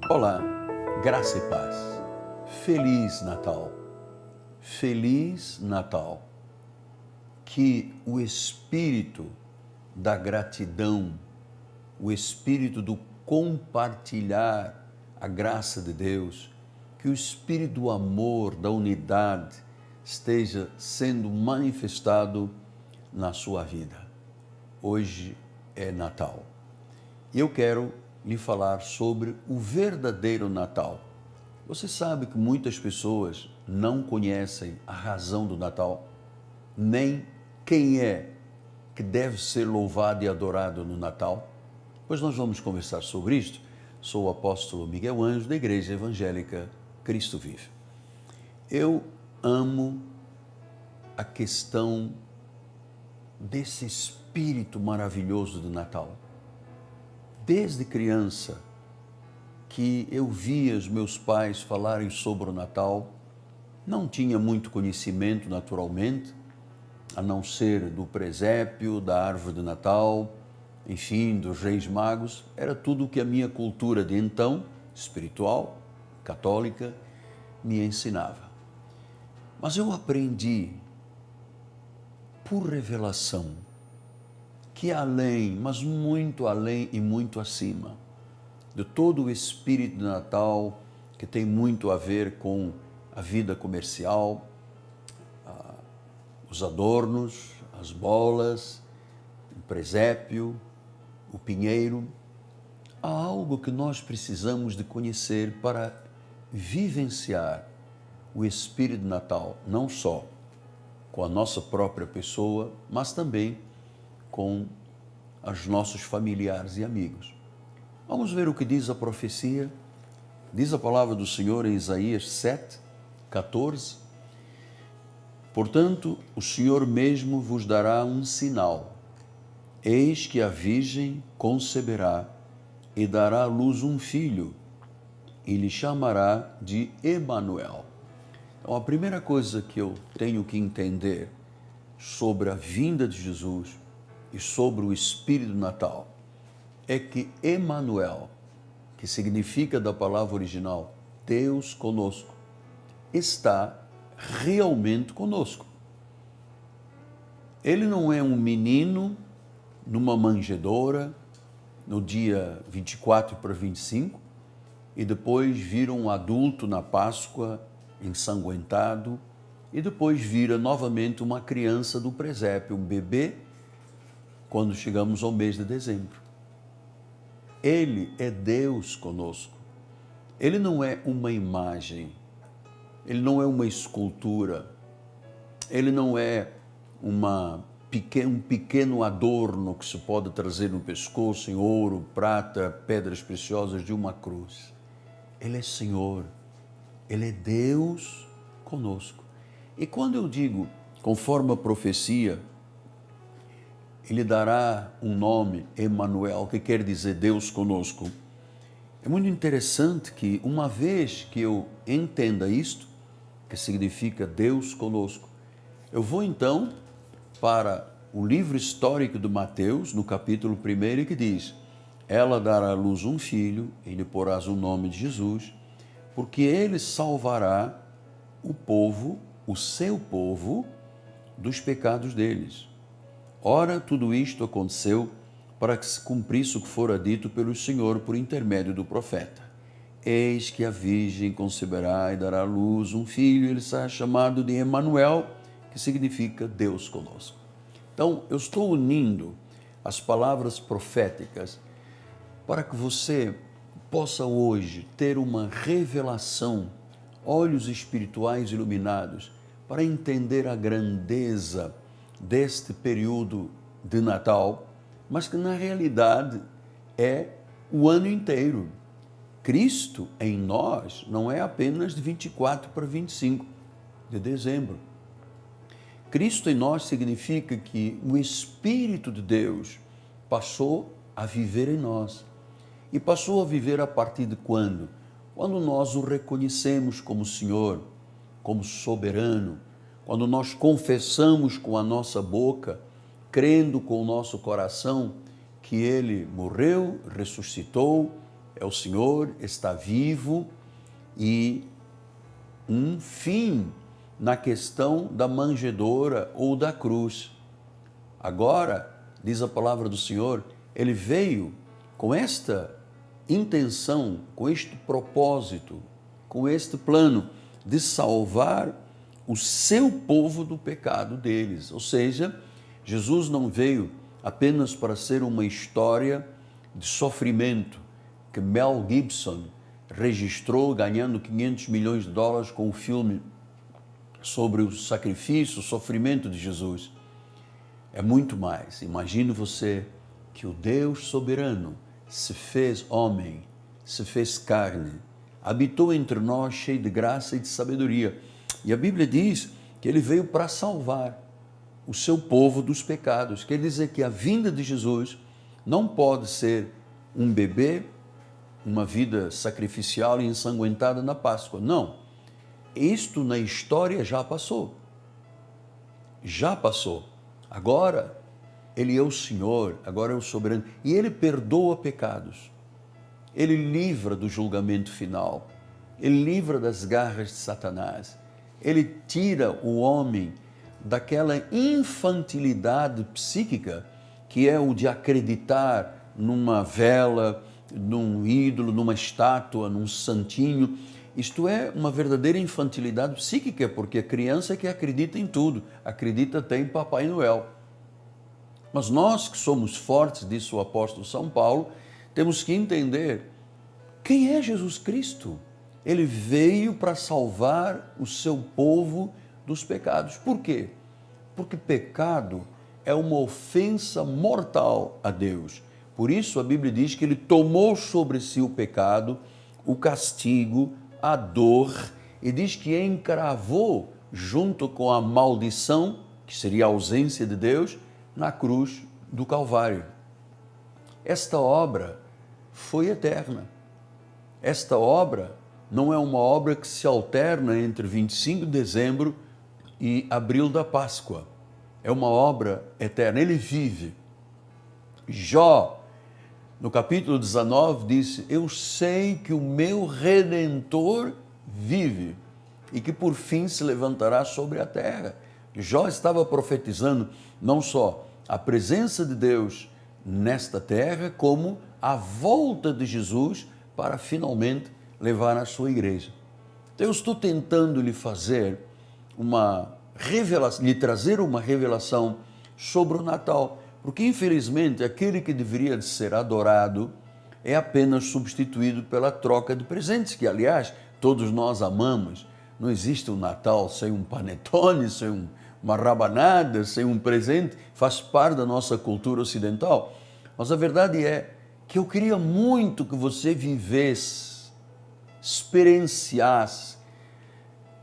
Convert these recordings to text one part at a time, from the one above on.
Olá, graça e paz. Feliz Natal. Feliz Natal. Que o espírito da gratidão, o espírito do compartilhar a graça de Deus, que o espírito do amor, da unidade esteja sendo manifestado na sua vida. Hoje é Natal. E eu quero lhe falar sobre o verdadeiro Natal. Você sabe que muitas pessoas não conhecem a razão do Natal, nem quem é que deve ser louvado e adorado no Natal? Pois nós vamos conversar sobre isto. Sou o apóstolo Miguel Anjo, da Igreja Evangélica Cristo Vive. Eu amo a questão desse espírito maravilhoso do Natal. Desde criança que eu via os meus pais falarem sobre o Natal, não tinha muito conhecimento naturalmente, a não ser do presépio, da árvore de Natal, enfim, dos Reis Magos, era tudo o que a minha cultura de então, espiritual, católica, me ensinava. Mas eu aprendi, por revelação, que além, mas muito além e muito acima de todo o espírito de Natal, que tem muito a ver com a vida comercial, os adornos, as bolas, o presépio, o pinheiro, há algo que nós precisamos de conhecer para vivenciar o espírito de Natal, não só com a nossa própria pessoa, mas também com os nossos familiares e amigos. Vamos ver o que diz a profecia. Diz a palavra do Senhor em Isaías 7, 14. Portanto, o Senhor mesmo vos dará um sinal. Eis que a virgem conceberá e dará à luz um filho, e lhe chamará de Emanuel. Então, a primeira coisa que eu tenho que entender sobre a vinda de Jesus e sobre o Espírito do Natal é que Emanuel, que significa da palavra original Deus conosco, está realmente conosco. Ele não é um menino numa manjedoura no dia 24 para 25 e depois vira um adulto na Páscoa ensanguentado e depois vira novamente uma criança do presépio, um bebê, quando chegamos ao mês de dezembro. Ele é Deus conosco. Ele não é uma imagem, ele não é uma escultura, ele não é um pequeno adorno que se pode trazer no pescoço em ouro, prata, pedras preciosas de uma cruz. Ele é Senhor, ele é Deus conosco. E quando eu digo, conforme a profecia, ele dará um nome, Emanuel, que quer dizer Deus conosco. É muito interessante que, uma vez que eu entenda isto, que significa Deus conosco, eu vou então para o livro histórico de Mateus, no capítulo 1, que diz: ela dará à luz um filho, e lhe porás o nome de Jesus, porque ele salvará o povo, o seu povo, dos pecados deles. Ora, tudo isto aconteceu para que se cumprisse o que fora dito pelo Senhor por intermédio do profeta. Eis que a virgem conceberá e dará à luz um filho, e ele será chamado de Emanuel, que significa Deus conosco. Então, eu estou unindo as palavras proféticas para que você possa hoje ter uma revelação, olhos espirituais iluminados, para entender a grandeza deste período de Natal, mas que na realidade é o ano inteiro. Cristo em nós não é apenas de 24 para 25 de dezembro. Cristo em nós significa que o Espírito de Deus passou a viver em nós. E passou a viver a partir de quando? Quando nós o reconhecemos como Senhor, como soberano, quando nós confessamos com a nossa boca, crendo com o nosso coração que Ele morreu, ressuscitou, é o Senhor, está vivo e um fim na questão da manjedoura ou da cruz. Agora, diz a palavra do Senhor, ele veio com esta intenção, com este propósito, com este plano de salvar o seu povo do pecado deles. Ou seja, Jesus não veio apenas para ser uma história de sofrimento que Mel Gibson registrou ganhando $500 milhões com o filme sobre o sacrifício, o sofrimento de Jesus. É muito mais. Imagine você que o Deus soberano se fez homem, se fez carne, habitou entre nós cheio de graça e de sabedoria. E a Bíblia diz que ele veio para salvar o seu povo dos pecados. Quer dizer que a vinda de Jesus não pode ser um bebê, uma vida sacrificial e ensanguentada na Páscoa. Não. Isto na história já passou. Já passou. Agora, ele é o Senhor, agora é o soberano. E ele perdoa pecados. Ele livra do julgamento final. Ele livra das garras de Satanás. Ele tira o homem daquela infantilidade psíquica que é o de acreditar numa vela, num ídolo, numa estátua, num santinho. Isto é uma verdadeira infantilidade psíquica, porque a criança é que acredita em tudo, acredita até em Papai Noel. Mas nós que somos fortes, disse o apóstolo São Paulo, temos que entender quem é Jesus Cristo. Ele veio para salvar o seu povo dos pecados. Por quê? Porque pecado é uma ofensa mortal a Deus. Por isso a Bíblia diz que ele tomou sobre si o pecado, o castigo, a dor, e diz que encravou junto com a maldição, que seria a ausência de Deus, na cruz do Calvário. Esta obra foi eterna. Esta obra não é uma obra que se alterna entre 25 de dezembro e abril da Páscoa. É uma obra eterna. Ele vive. Jó, no capítulo 19, disse: eu sei que o meu Redentor vive e que por fim se levantará sobre a terra. Jó estava profetizando não só a presença de Deus nesta terra, como a volta de Jesus para finalmente levar a sua igreja. Então eu estou tentando lhe fazer uma revelação, lhe trazer uma revelação sobre o Natal, porque infelizmente aquele que deveria de ser adorado é apenas substituído pela troca de presentes, que aliás todos nós amamos. Não existe um Natal sem um panetone, sem uma rabanada, sem um presente, faz parte da nossa cultura ocidental. Mas a verdade é que eu queria muito que você vivesse, experienciasse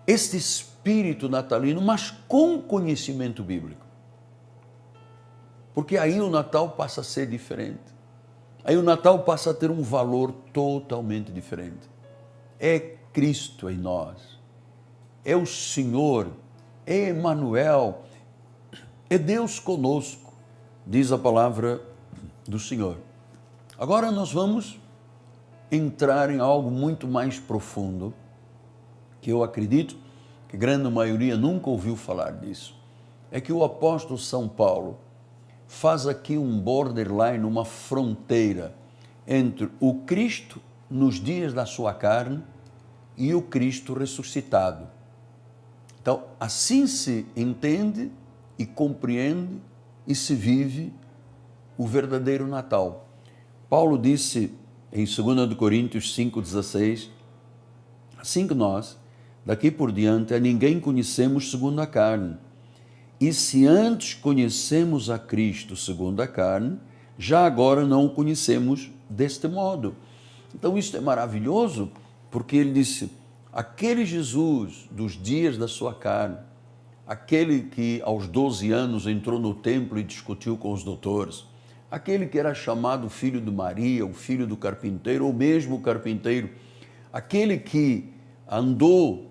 este espírito natalino, mas com conhecimento bíblico. Porque aí o Natal passa a ser diferente. Aí o Natal passa a ter um valor totalmente diferente. É Cristo em nós. É o Senhor, é Emmanuel, é Deus conosco, diz a palavra do Senhor. Agora nós vamos entrar em algo muito mais profundo, que eu acredito que a grande maioria nunca ouviu falar disso. É que o apóstolo São Paulo faz aqui um borderline, uma fronteira entre o Cristo nos dias da sua carne e o Cristo ressuscitado. Então, assim se entende e compreende e se vive o verdadeiro Natal. Paulo disse em 2 Coríntios 5,16, assim que nós, daqui por diante, a ninguém conhecemos segundo a carne. E se antes conhecemos a Cristo segundo a carne, já agora não o conhecemos deste modo. Então isto é maravilhoso, porque ele disse, aquele Jesus dos dias da sua carne, aquele que aos 12 anos entrou no templo e discutiu com os doutores, aquele que era chamado filho de Maria, o filho do carpinteiro, ou mesmo o carpinteiro, aquele que andou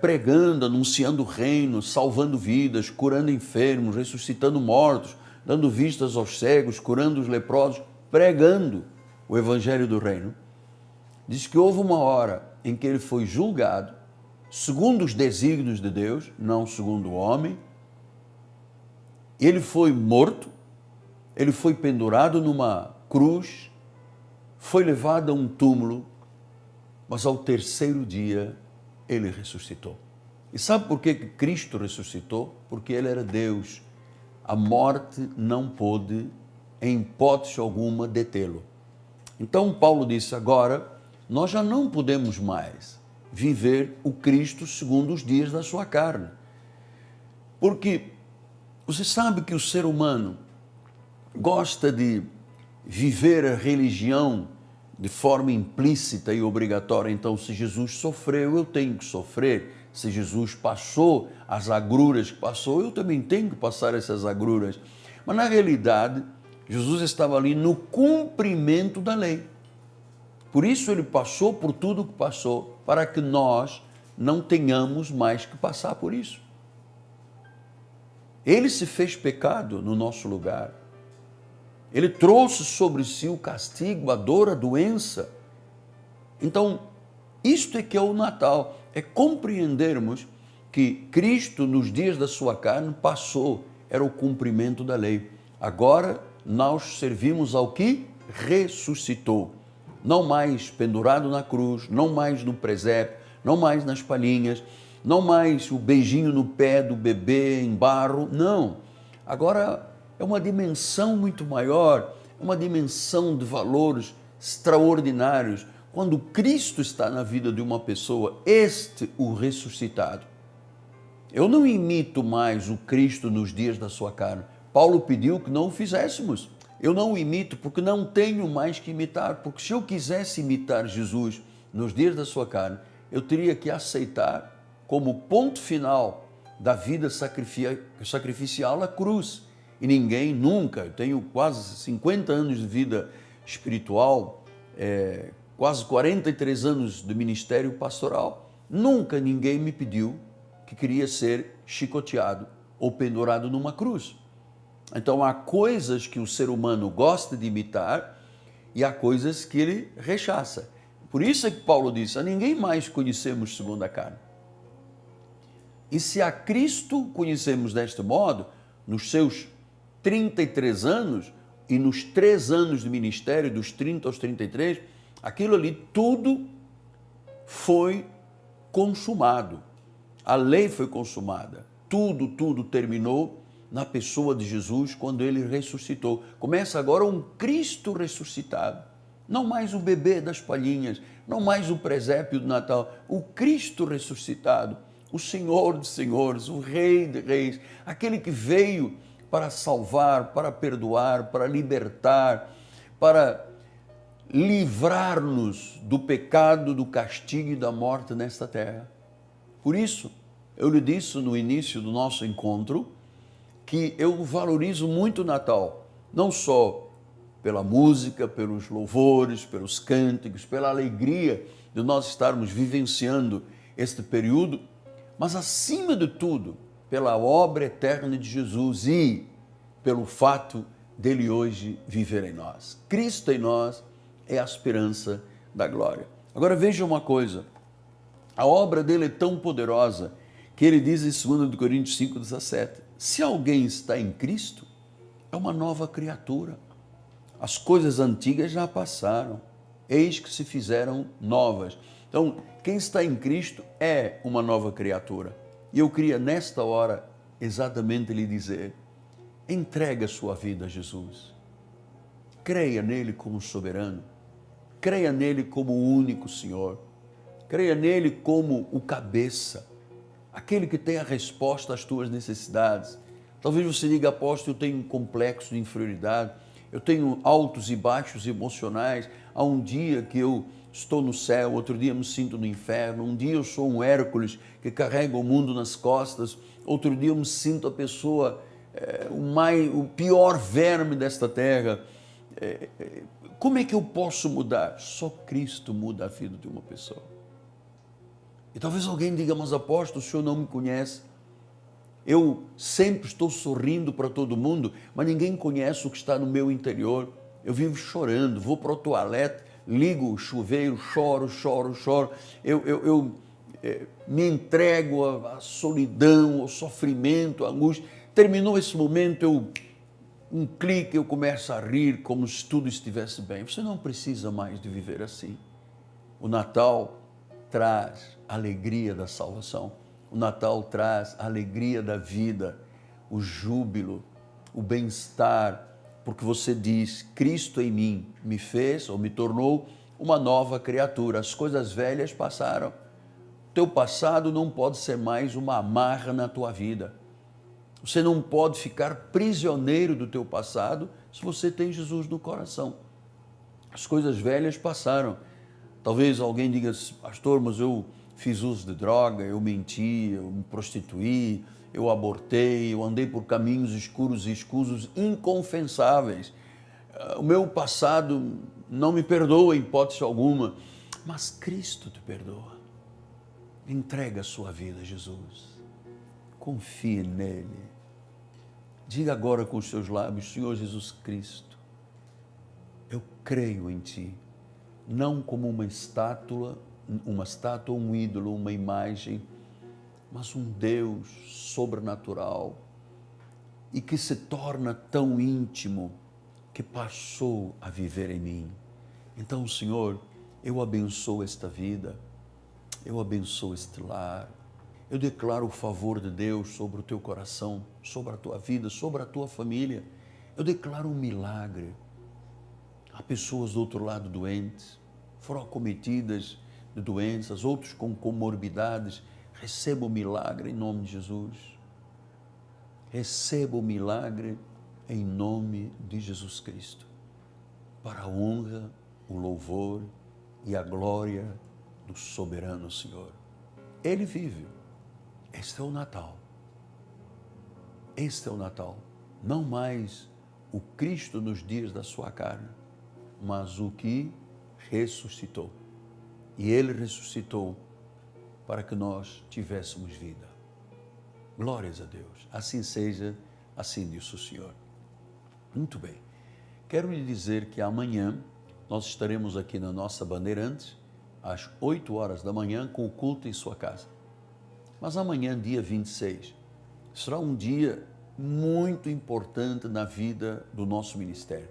pregando, anunciando o reino, salvando vidas, curando enfermos, ressuscitando mortos, dando vistas aos cegos, curando os leprosos, pregando o evangelho do reino. diz que houve uma hora em que ele foi julgado, segundo os desígnios de Deus, não segundo o homem. Ele foi morto, ele foi pendurado numa cruz, foi levado a um túmulo, mas ao terceiro dia ele ressuscitou. E sabe por que Cristo ressuscitou? Porque ele era Deus. A morte não pôde, em hipótese alguma, detê-lo. Então Paulo disse, agora nós já não podemos mais viver o Cristo segundo os dias da sua carne. Porque você sabe que o ser humano gosta de viver a religião de forma implícita e obrigatória. Então, se Jesus sofreu, eu tenho que sofrer. Se Jesus passou as agruras que passou, eu também tenho que passar essas agruras. Mas, na realidade, Jesus estava ali no cumprimento da lei. Por isso, ele passou por tudo o que passou, para que nós não tenhamos mais que passar por isso. Ele se fez pecado no nosso lugar. Ele trouxe sobre si o castigo, a dor, a doença. Então, isto é que é o Natal, é compreendermos que Cristo, nos dias da sua carne, passou, era o cumprimento da lei. Agora, nós servimos ao que ressuscitou. Não mais pendurado na cruz, não mais no presépio, não mais nas palhinhas, não mais o beijinho no pé do bebê em barro, não. Agora é uma dimensão muito maior, é uma dimensão de valores extraordinários. Quando Cristo está na vida de uma pessoa, o ressuscitado. Eu não imito mais o Cristo nos dias da sua carne. Paulo pediu que não o fizéssemos. Eu não o imito porque não tenho mais que imitar, porque se eu quisesse imitar Jesus nos dias da sua carne, eu teria que aceitar como ponto final da vida sacrificial a cruz. E ninguém nunca, eu tenho quase 50 anos de vida espiritual, quase 43 anos de ministério pastoral, nunca ninguém me pediu que queria ser chicoteado ou pendurado numa cruz. Então há coisas que o ser humano gosta de imitar e há coisas que ele rechaça. Por isso é que Paulo disse, a ninguém mais conhecemos segundo a carne. E se a Cristo conhecemos deste modo, nos seus 33 anos e nos 3 anos de ministério, dos 30 aos 33, aquilo ali tudo foi consumado. A lei foi consumada. Tudo terminou na pessoa de Jesus quando ele ressuscitou. Começa agora um Cristo ressuscitado. Não mais o bebê das palhinhas, não mais o presépio do Natal, o Cristo ressuscitado, o Senhor de senhores, o Rei de reis, aquele que veio para salvar, para perdoar, para libertar, para livrar-nos do pecado, do castigo e da morte nesta terra. Por isso, eu lhe disse no início do nosso encontro que eu valorizo muito o Natal, não só pela música, pelos louvores, pelos cânticos, pela alegria de nós estarmos vivenciando este período, mas acima de tudo, pela obra eterna de Jesus e pelo fato dele hoje viver em nós. Cristo em nós é a esperança da glória. Agora veja uma coisa, a obra dele é tão poderosa que ele diz em 2 Coríntios 5,17, se alguém está em Cristo, é uma nova criatura. As coisas antigas já passaram, eis que se fizeram novas. Então, quem está em Cristo é uma nova criatura. E eu queria, nesta hora, exatamente lhe dizer, entregue a sua vida a Jesus. Creia nele como soberano. Creia nele como o único Senhor. Creia nele como o cabeça, aquele que tem a resposta às tuas necessidades. Talvez você diga, apóstolo, eu tenho um complexo de inferioridade, eu tenho altos e baixos emocionais, há um dia que eu estou no céu, outro dia me sinto no inferno, um dia eu sou um Hércules que carrega o mundo nas costas, outro dia eu me sinto a pessoa, o pior verme desta terra. Como é que eu posso mudar? Só Cristo muda a vida de uma pessoa. E talvez alguém diga, mas apóstolo, o senhor não me conhece. Eu sempre estou sorrindo para todo mundo, mas ninguém conhece o que está no meu interior. Eu vivo chorando, vou para o toalete, ligo o chuveiro, choro, eu me entrego à solidão, ao sofrimento, à angústia. Terminou esse momento, um clique, eu começo a rir como se tudo estivesse bem. Você não precisa mais de viver assim. O Natal traz a alegria da salvação. O Natal traz a alegria da vida, o júbilo, o bem-estar, porque você diz, Cristo em mim me fez ou me tornou uma nova criatura. As coisas velhas passaram. O teu passado não pode ser mais uma amarra na tua vida. Você não pode ficar prisioneiro do teu passado se você tem Jesus no coração. As coisas velhas passaram. Talvez alguém diga, pastor, mas eu fiz uso de droga, eu menti, eu me prostituí, eu abortei, eu andei por caminhos escuros e escusos, inconfessáveis. O meu passado não me perdoa em hipótese alguma, mas Cristo te perdoa. Entrega a sua vida a Jesus. Confie nele. Diga agora com os seus lábios, Senhor Jesus Cristo, eu creio em Ti, não como uma estátua, um ídolo, uma imagem, mas um Deus sobrenatural e que se torna tão íntimo que passou a viver em mim. Então, Senhor, eu abençoo esta vida, eu abençoo este lar, eu declaro o favor de Deus sobre o teu coração, sobre a tua vida, sobre a tua família. Eu declaro um milagre. Há pessoas do outro lado doentes, foram acometidas de doenças, outros com comorbidades. Receba o milagre em nome de Jesus. Receba o milagre em nome de Jesus Cristo. Para a honra, o louvor e a glória do soberano Senhor. Ele vive. Este é o Natal. Este é o Natal. Não mais o Cristo nos dias da sua carne, mas o que ressuscitou. E Ele ressuscitou para que nós tivéssemos vida. Glórias a Deus. Assim seja, assim disse o Senhor. Muito bem. Quero lhe dizer que amanhã nós estaremos aqui na nossa Bandeirantes, às 8 horas da manhã, com o culto em sua casa. Mas amanhã, dia 26, será um dia muito importante na vida do nosso ministério.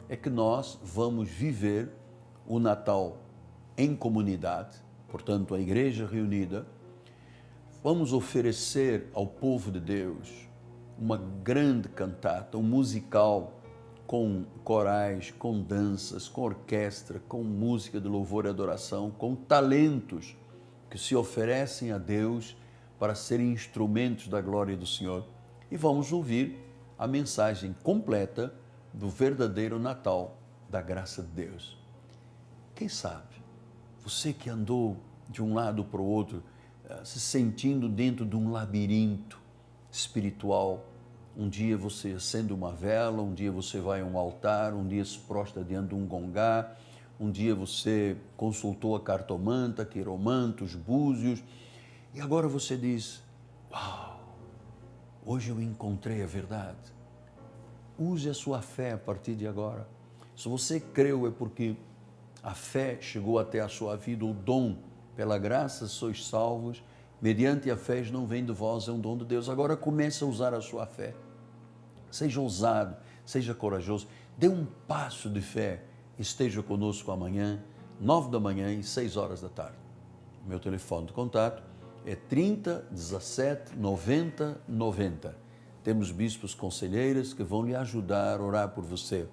É que nós vamos viver o Natal em comunidade, portanto, a igreja reunida. Vamos oferecer ao povo de Deus uma grande cantata, um musical com corais, com danças, com orquestra, com música de louvor e adoração, com talentos que se oferecem a Deus para serem instrumentos da glória do Senhor. E vamos ouvir a mensagem completa do verdadeiro Natal da graça de Deus. Quem sabe, você que andou de um lado para o outro, se sentindo dentro de um labirinto espiritual, um dia você acende uma vela, um dia você vai a um altar, um dia se prostra diante de um gongá, um dia você consultou a cartomanta, quiromanta, os búzios, e agora você diz, uau, hoje eu encontrei a verdade. Use a sua fé a partir de agora. Se você creu é porque a fé chegou até a sua vida, o dom, pela graça sois salvos, mediante a fé não vem de vós, é um dom de Deus. Agora comece a usar a sua fé. Seja ousado, seja corajoso, dê um passo de fé. Esteja conosco amanhã, 9 da manhã e 6 horas da tarde. O meu telefone de contato é 30 17 90 90. Temos bispos conselheiras que vão lhe ajudar a orar por você,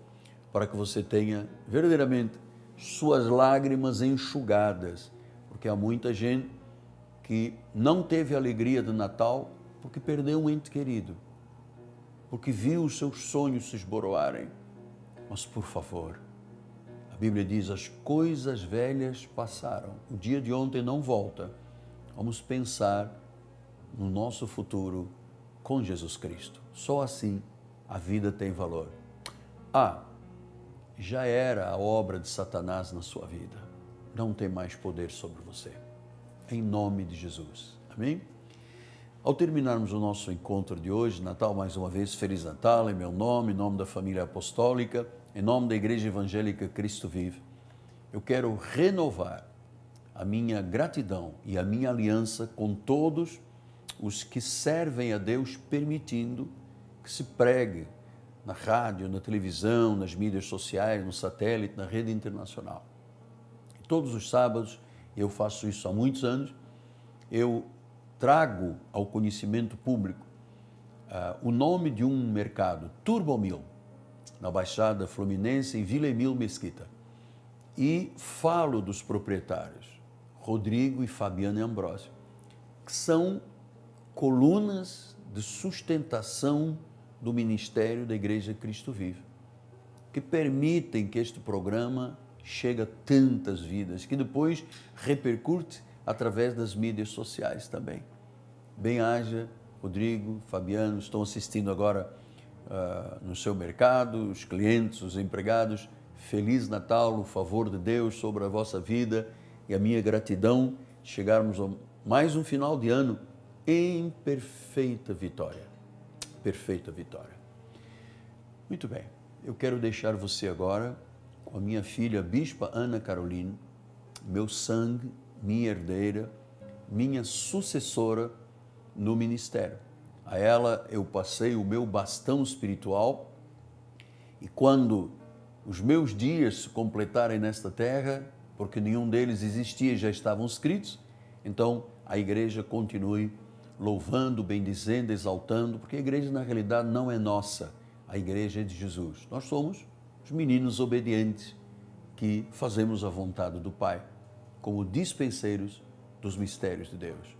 para que você tenha verdadeiramente suas lágrimas enxugadas, porque há muita gente que não teve a alegria de Natal porque perdeu um ente querido, porque viu os seus sonhos se esboroarem. Mas, por favor, a Bíblia diz, as coisas velhas passaram, o dia de ontem não volta. Vamos pensar no nosso futuro com Jesus Cristo. Só assim a vida tem valor. Já era a obra de Satanás na sua vida. Não tem mais poder sobre você. Em nome de Jesus. Amém? Ao terminarmos o nosso encontro de hoje, Natal mais uma vez, Feliz Natal, em meu nome, em nome da família apostólica, em nome da Igreja Evangélica Cristo Vive. eu quero renovar a minha gratidão e a minha aliança com todos os que servem a Deus, permitindo que se pregue na rádio, na televisão, nas mídias sociais, no satélite, na rede internacional. Todos os sábados, eu faço isso há muitos anos, eu trago ao conhecimento público o nome de um mercado, Turbomil, na Baixada Fluminense, em Vila Emil Mesquita, e falo dos proprietários, Rodrigo e Fabiana Ambrosio, que são colunas de sustentação do ministério da Igreja Cristo Vive, que permitem que este programa chegue a tantas vidas, que depois repercute através das mídias sociais também. Bem-haja, Rodrigo, Fabiano, estão assistindo agora no seu mercado, os clientes, os empregados. Feliz Natal, o favor de Deus sobre a vossa vida e a minha gratidão de chegarmos a mais um final de ano em perfeita vitória. Perfeita vitória. Muito bem, eu quero deixar você agora com a minha filha, Bispa Ana Caroline, meu sangue, minha herdeira, minha sucessora no ministério. A ela eu passei o meu bastão espiritual e quando os meus dias se completarem nesta terra, porque nenhum deles existia, já estavam escritos, então a igreja continue louvando, bendizendo, exaltando, porque a igreja na realidade não é nossa, a igreja é de Jesus. Nós somos os meninos obedientes que fazemos a vontade do Pai, como dispenseiros dos mistérios de Deus.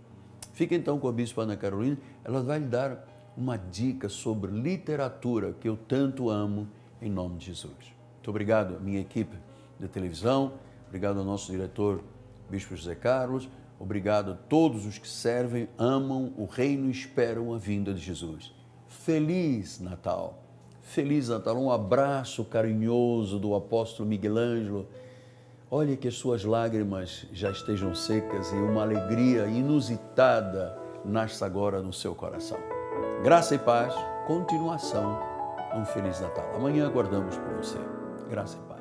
Fica então com a Bispa Ana Caroline, ela vai lhe dar uma dica sobre literatura que eu tanto amo, em nome de Jesus. Muito obrigado à minha equipe de televisão, obrigado ao nosso diretor, Bispo José Carlos, obrigado a todos os que servem, amam o reino e esperam a vinda de Jesus. Feliz Natal! Feliz Natal! Um abraço carinhoso do apóstolo Miguel Ângelo. Olha que as suas lágrimas já estejam secas e uma alegria inusitada nasce agora no seu coração. Graça e paz, continuação, um Feliz Natal. Amanhã aguardamos por você. Graça e paz.